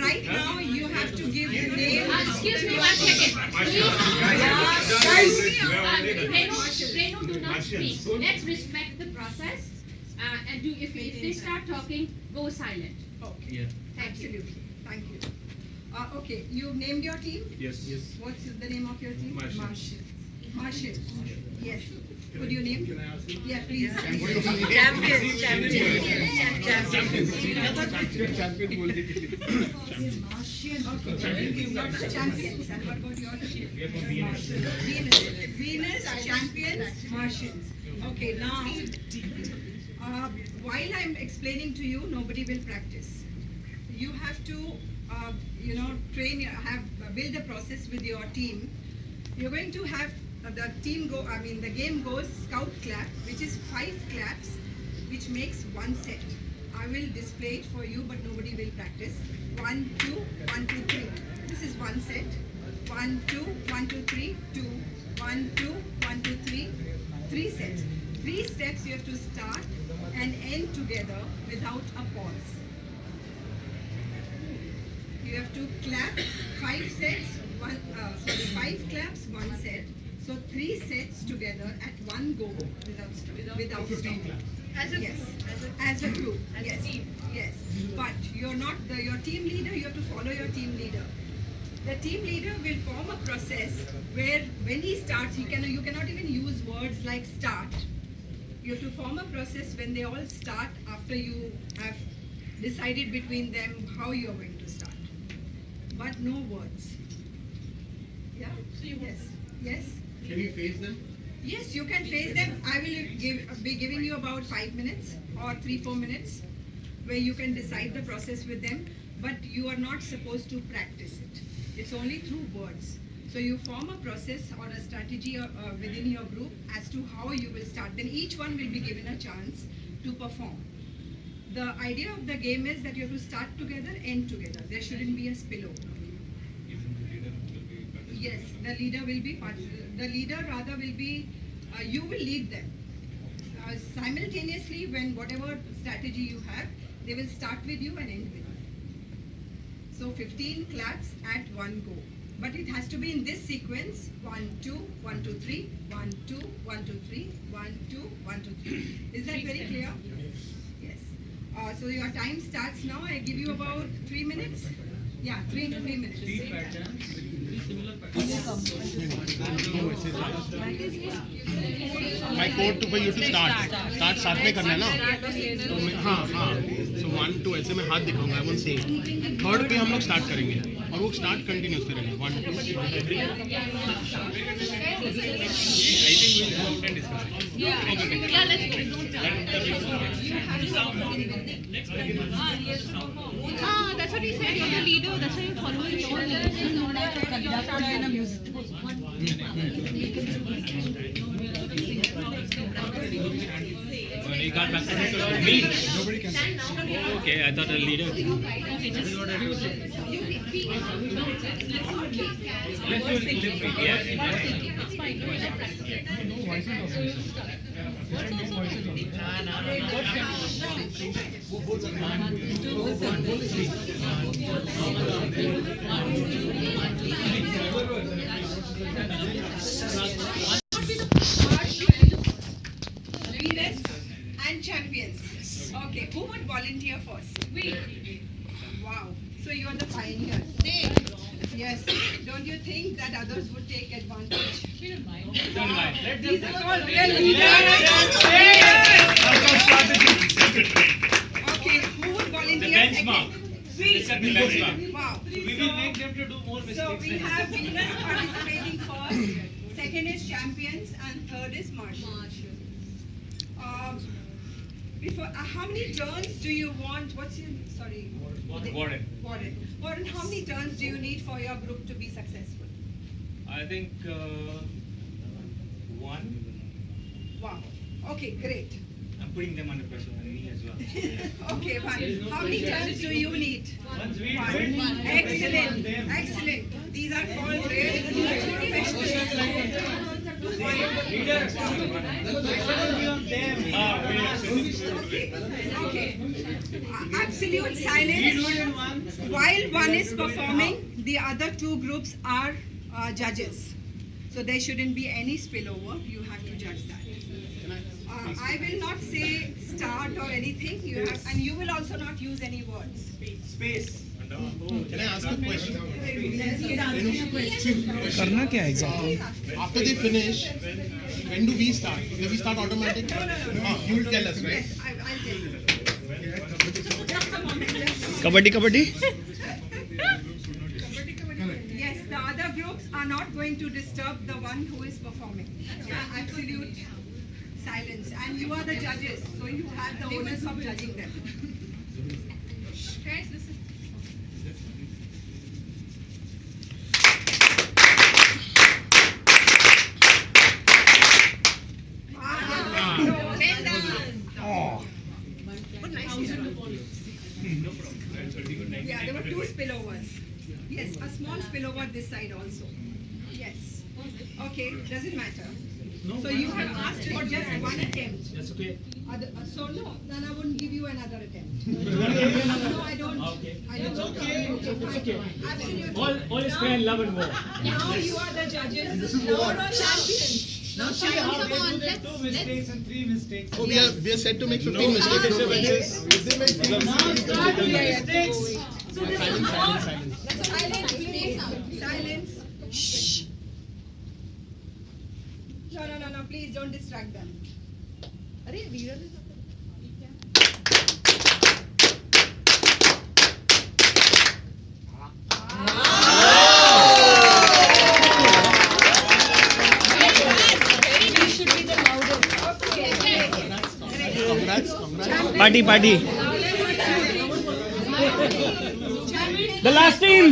Right now, you have to give the name. Excuse me 1 second. Renu, do not speak. Let's respect the process. And if they start talking, go silent. Okay. Yeah. Absolutely. Thank you. Okay, you named your team? Yes. What's the name of your team? Martial. Martial. Yes. Could you name? Yeah, please. Champions. Champions. And what about your team? Venus, champions, Martians. Okay, now, while I'm explaining to you, nobody will practice. You have to, build a process with your team. You're going to have the game goes scout clap, which is 5 claps, which makes 1 set. I will display it for you, but nobody will practice. 1, 2, 1, 2, 3. This is 1 set. 1, 2, 1, 2, 3, 2. 1, 2, 1, 2, 3. 3 sets. 3 steps you have to start and end together without a pause. You have to clap 5 sets, 5 claps, 1 set. So 3 sets together at one go without stopping. As a group. Yes. But you're not your team leader. You have to follow your team leader. The team leader will form a process where when he starts, you cannot even use words like start. You have to form a process when they all start after you have decided between them how you are going to start. But no words. Yeah? Yes? Can you face them? Yes, you can face them. I will be giving you about 5 minutes or 3-4 minutes where you can decide the process with them, but you are not supposed to practice it. It's only through words. So you form a process or a strategy within your group as to how you will start. Then each one will be given a chance to perform. The idea of the game is that you have to start together, end together. There shouldn't be a spillover. Yes, the leader will be you will lead them. Simultaneously, when whatever strategy you have, they will start with you and end with you. So 15 claps at one go. But it has to be in this sequence: 1, 2, 1, 2, 3, 1, 2, 1, 2, 3, 1, 2, 1, 2, 3. Is that very clear? Yes. So your time starts now. I give you about 3 minutes. Yeah, 3 to 3 minutes. My code for you to start साथ में करना है ना, तो हाँ so 1 2 ऐसे मैं हाथ दिखाऊंगा, I won't say. थर्ड पे हम लोग स्टार्ट करेंगे और वो स्टार्ट कंटिन्यूस करेंगे 1 2 I think we'll go out and discuss it. Yeah, let's go. That's what he said. You're the leader. That's why you're following You can't back to me. Nobody can. Okay, I thought a leader. Okay, this is what I do. Let's do it. Yeah. It's fine. Winners and champions. Okay, who would volunteer first? We. Wow. So you are the pioneers. Yes. Don't you think that others would take advantage? We don't mind. Don't mind. These are all real leaders. Okay, who would volunteer The benchmark. second? We set the benchmark. Wow. We will make them to do more mistakes. So we have winners participating first, second is champions, and third is marshal. How many turns do you want? What's your Warden. Warden, how many turns do you need for your group to be successful? I think 1. Wow. Okay, great. I'm putting them under pressure and me as well. Okay, 1. How many turns do you need? Once we 1. Excellent. These are called real professionals. Okay. Absolute silence. While one is performing, the other two groups are judges. So there shouldn't be any spillover. You have to judge that. I will not say start or anything. You have, and you will also not use any words. Space. Can I ask a question? करना क्या है exactly? After they finish, when do we start? Do we start automatic? No. You will tell us, right? Yes, I'll tell you. Just a moment. Kabaddi kabaddi Yes, the other groups are not going to disturb the one who is performing. Absolute silence. And you are the judges, so you have the onus of judging them. Guys, listen. Yeah, there were two spillovers. Yes, a small spillover this side also. Yes. Okay, doesn't matter. So you have asked for just one attempt. That's okay. So no, then I wouldn't give you another attempt. No, I don't. Okay. I don't. Okay. Absolutely. All is fair in love and war. Now you are the judges. Now champions. Now see how Come they on, do their let's- 2 mistakes and 3 mistakes. Oh, we are set to make 15 mistakes. Now start with mistakes. Silence. Silence, please. Silence. Shh. No, please don't distract them. Congrats. Party party the last team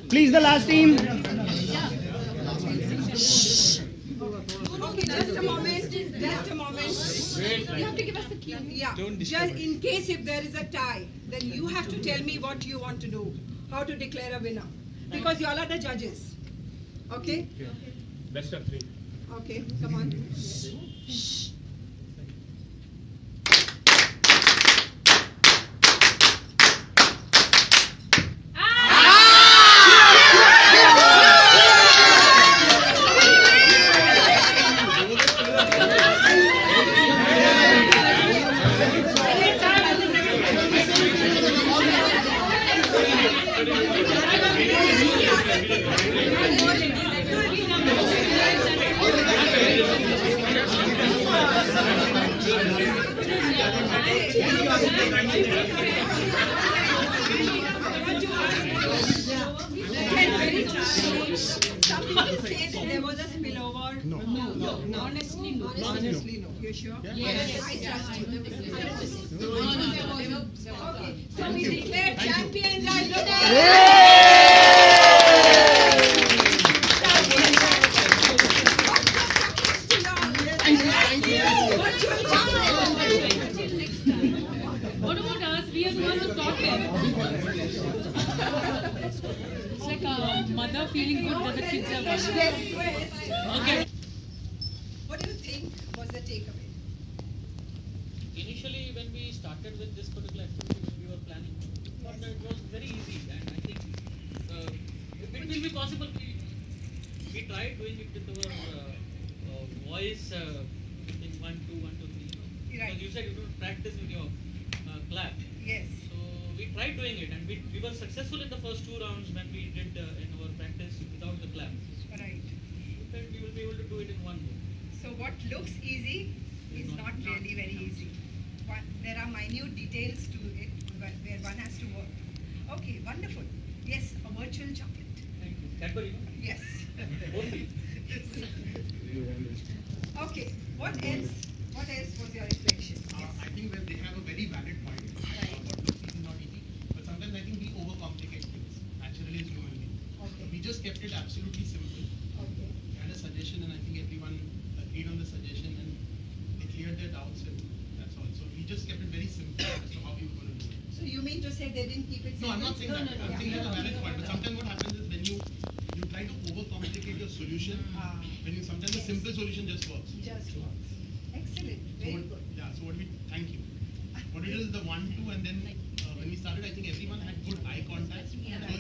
please the last team Okay, just a moment. You have to give us the cue. Yeah. Just in case if there is a tie, then you have to tell me what you want to do, how to declare a winner, because you all are the judges. Okay. Best of 3. Okay. Come on. Some people say that there was a spillover. No. Honestly, no. You're sure? Yes. I trust you. Okay. So we declare champions as the What about us? We are the ones who taught them. It's like a mother feeling good that the kids are watching. Okay. What do you think was the takeaway? Initially, when we started with this particular activity, when we were planning, we thought that it was very easy, and I think it will be possible. We tried doing it with our voice in 1, 2, 1, 2, 3. Right. Because you said you don't practice with your clap. Yes. So we tried doing it, and we were successful in the first 2 rounds when we did in our practice without the clap. Right. We felt we will be able to do it in 1 go. So what looks easy is not really very easy. There are minute details to it where one has to work. Okay, wonderful. Yes, a virtual chocolate. Thank you. Cadbury, no? Yes. Only. Okay, what else? What else was your reflection? I think that they have a very valid point. What looks easy is not easy. But sometimes I think we overcomplicate things. Naturally as human beings. Okay. We just kept it absolutely simple. Okay. We had a suggestion and I think everyone agreed on the suggestion and they cleared their doubts and that's all. So we just kept it very simple as to how we were going to do it. So you mean to say they didn't keep it No, I'm not saying simple? that. I'm saying that's a valid point. But sometimes what happens is when you try to overcomplicate your solution, when you sometimes a simple solution just works. Just works. Excellent. So Very what, good. yeah. So what we thank you. What we did is the 1, 2, and then when we started, I think everyone had good eye contact. So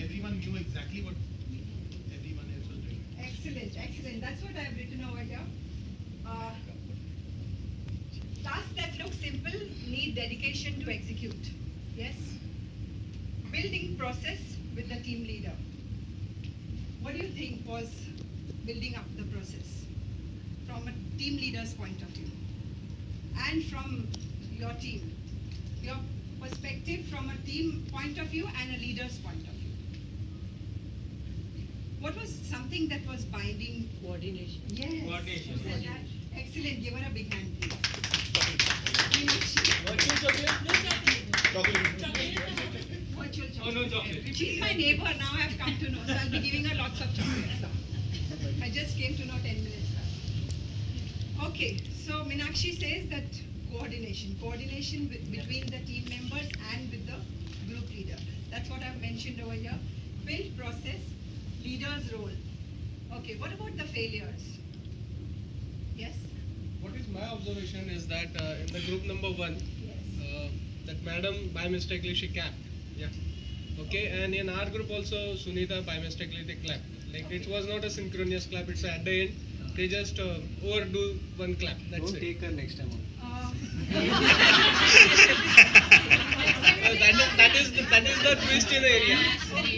everyone knew exactly what everyone else was doing. Excellent, excellent. That's what I've written over here. Tasks that look simple need dedication to execute. Yes? Building process with the team leader. What do you think was building up the process from a team leader's point of view? And from your team? Your perspective from a team point of view and a leader's point of view. What was something that was binding? Coordination. Yes. Coordination. Who said that? Excellent. Give her a big hand, please. Meenakshi. Virtual chocolate? Virtual chocolate. Oh, no chocolate. She's my neighbor now. I have come to know. So I'll be giving her lots of chocolates now. I just came to know 10 minutes back. Okay. So Meenakshi says that coordination between the team members and with the group leader. That's what I've mentioned over here. Build process, leader's role. Okay, what about the failures? Yes? What is my observation is that in the group number 1, Yes. that madam by mistakenly she capped. Yeah. Okay, and in our group also Sunita by mistakenly they clapped. Like it was not a synchronous clap, it's at the end. They just overdo one clap. That's Don't it. take her next time on. That is the twist in the area.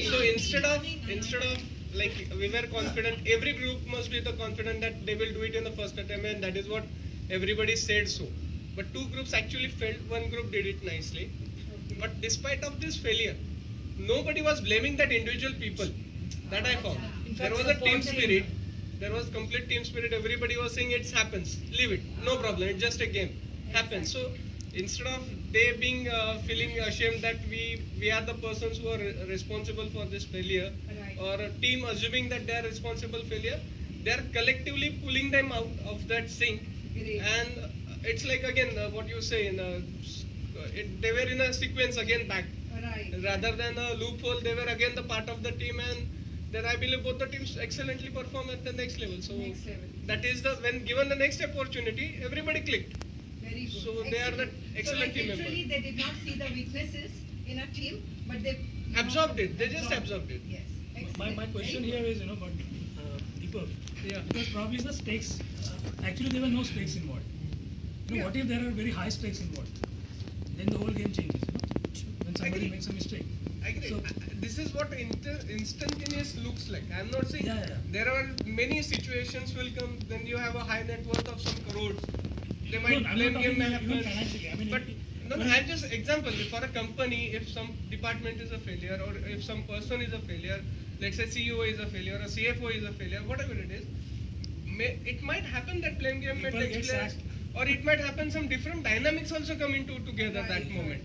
So instead of like we were confident, every group must be the confident that they will do it in the first attempt, and that is what everybody said so. But 2 groups actually failed. 1 group did it nicely. But despite of this failure, nobody was blaming that individual people. That I found. There was a team spirit. There was complete team spirit. Everybody was saying it happens. Leave it. No problem. It's just a game. Happens. So instead of they being feeling ashamed that we are the persons who are responsible for this failure, Right. or a team assuming that they are responsible failure, they are collectively pulling them out of that sink. Great. And it's like again what you say they were in a sequence again back. Right. Rather than a loophole, they were again the part of the team, and then I believe both the teams excellently perform at the next level. So Next level. that is when given the next opportunity, everybody clicked. Very good. So they are the excellent so team like member. literally they did not see the weaknesses in a team, but they Absorbed it. They just absorbed it. Yes. My Excellent. question Very here is, but Deepak, Yeah. because probably the stakes, actually there were no stakes involved. Yeah. What if there are very high stakes involved? Then the whole game changes, when somebody Agree. makes a mistake. I agree. So- This is what instantaneous looks like. I'm not saying Yeah. there are many situations will come when you have a high net worth of some crores. They No, might I'm not blame talking game may even happen. financially. I mean, But no, when- I'm just example for a company. If some department is a failure, or if some person is a failure, let's say CEO is a failure, or CFO is a failure, whatever it is, it might happen that blame game may People take get place, sacked. or it might happen some different dynamics also come into together that moment.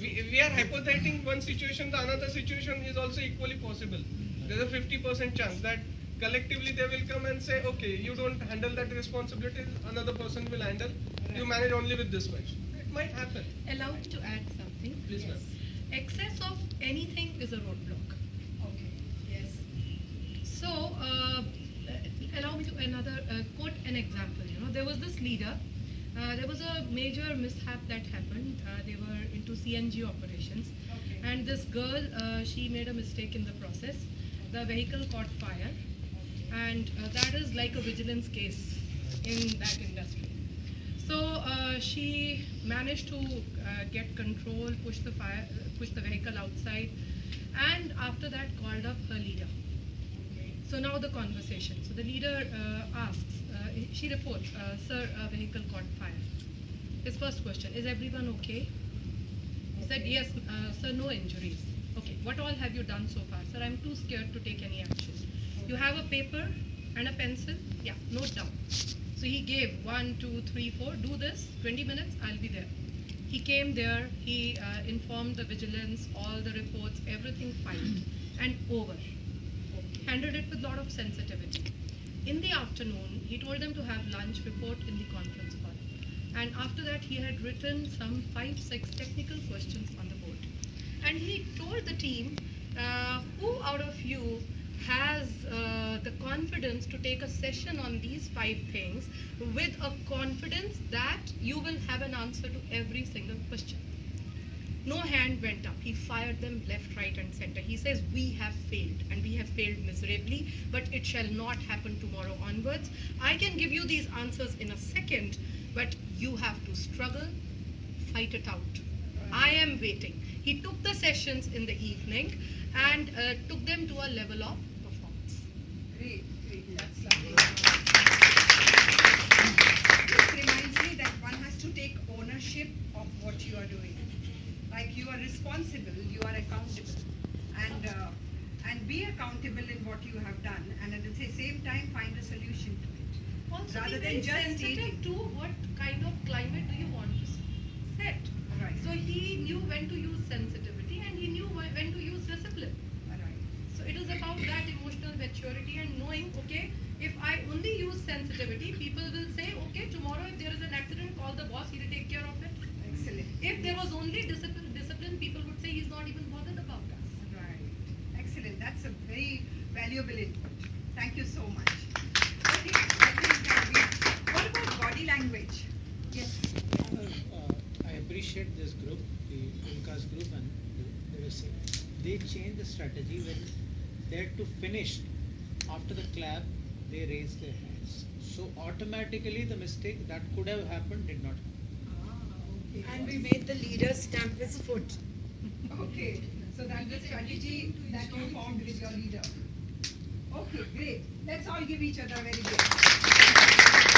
We are hypothesizing one situation, the another situation is also equally possible. There's a 50% chance that collectively they will come and say, okay, you don't handle that responsibility, another person will handle. You manage only with this much. It might happen. Allow me to add something. Please, ma'am. Excess of anything is a roadblock. Okay. Yes. So, allow me to quote an example. There was this leader. There was a major mishap that happened. They were into CNG operations, Okay. and this girl, she made a mistake in the process. The vehicle caught fire, and that is like a vigilance case in that industry. So she managed to get control, push the vehicle outside, and after that called up her leader. So now the conversation. So the leader asks, she reports, sir, a vehicle caught fire. His first question, is everyone okay? He said, yes, sir, no injuries. Okay, what all have you done so far? Sir, I'm too scared to take any action. You have a paper and a pencil? Yeah, note down. So he gave 1, 2, 3, 4, do this, 20 minutes, I'll be there. He came there, he informed the vigilance, all the reports, everything filed, and over. Handled it with a lot of sensitivity. In the afternoon, he told them to have lunch, report in the conference hall. And after that, he had written some 5, 6 technical questions on the board. and he told the team, who out of you has the confidence to take a session on these 5 things with a confidence that you will have an answer to every single question? No hand went up. He fired them left, right, and center. He says, we have failed, and we have failed miserably, but it shall not happen tomorrow onwards. I can give you these answers in a second, but you have to struggle, fight it out. I am waiting. He took the sessions in the evening and took them to a level of performance. Great, great. That's lovely. This reminds me that one has to take ownership of what you are doing. Like you are responsible, you are accountable, and be accountable in what you have done, and at the same time find a solution to it. Also Rather be very than just sensitive stating. to what kind of climate do you want to set. Right. So he knew when to use sensitivity and he knew when to use discipline. Right. So it is about that emotional maturity and knowing, okay, if I only use sensitivity, people will say, okay, tomorrow if there is an accident, call the boss, he will take care of it. Excellent. If there was only discipline, people would say he's not even bothered about us. Right. Excellent. That's a very valuable input. Thank you so much. What about body language? Yes. I appreciate this group, the Ulka's group, and they were saying they changed the strategy when they had to finish. After the clap, they raised their hands. So automatically, the mistake that could have happened did not happen. Okay. And we made the leader stamp his foot. Okay. So that's the strategy that you formed with your leader. Okay, great. Let's all give each other a very big.